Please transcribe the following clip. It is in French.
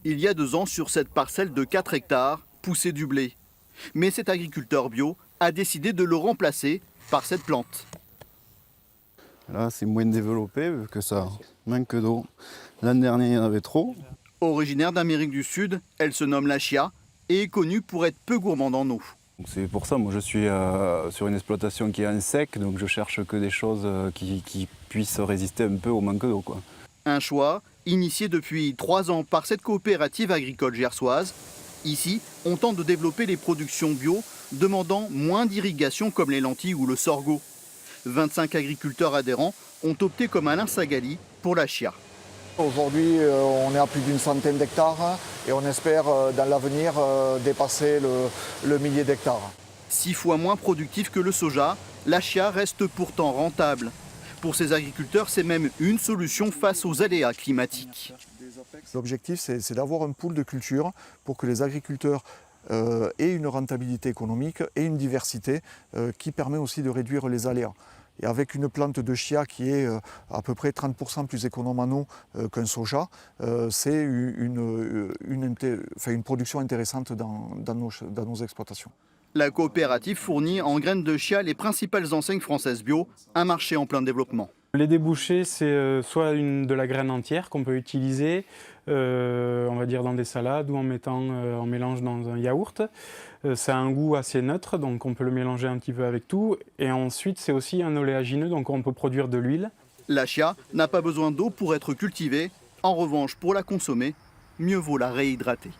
Il y a 2 ans, sur cette parcelle de 4 hectares, poussait du blé. Mais cet agriculteur bio a décidé de le remplacer par cette plante. Là, c'est moins développé vu que ça manque d'eau. L'an dernier, il y en avait trop. Originaire d'Amérique du Sud, elle se nomme la chia et est connue pour être peu gourmande en eau. C'est pour ça, moi je suis sur une exploitation qui est en sec, donc je cherche que des choses qui puissent résister un peu au manque d'eau, quoi. Un choix initié depuis 3 ans par cette coopérative agricole gersoise. Ici, on tente de développer les productions bio, demandant moins d'irrigation comme les lentilles ou le sorgho. 25 agriculteurs adhérents ont opté comme Alain Sagali pour la chia. Aujourd'hui, on est à plus d'une centaine d'hectares et on espère dans l'avenir dépasser le millier d'hectares. 6 fois moins productif que le soja, la chia reste pourtant rentable. Pour ces agriculteurs, c'est même une solution face aux aléas climatiques. L'objectif, c'est d'avoir un pool de culture pour que les agriculteurs aient une rentabilité économique et une diversité qui permet aussi de réduire les aléas. Et avec une plante de chia qui est à peu près 30% plus économe en eau qu'un soja, c'est une production intéressante dans nos exploitations. La coopérative fournit en graines de chia les principales enseignes françaises bio, un marché en plein développement. Les débouchés, c'est soit de la graine entière qu'on peut utiliser, on va dire dans des salades ou en mélange dans un yaourt. Ça a un goût assez neutre, donc on peut le mélanger un petit peu avec tout. Et ensuite, c'est aussi un oléagineux, donc on peut produire de l'huile. La chia n'a pas besoin d'eau pour être cultivée. En revanche, pour la consommer, mieux vaut la réhydrater.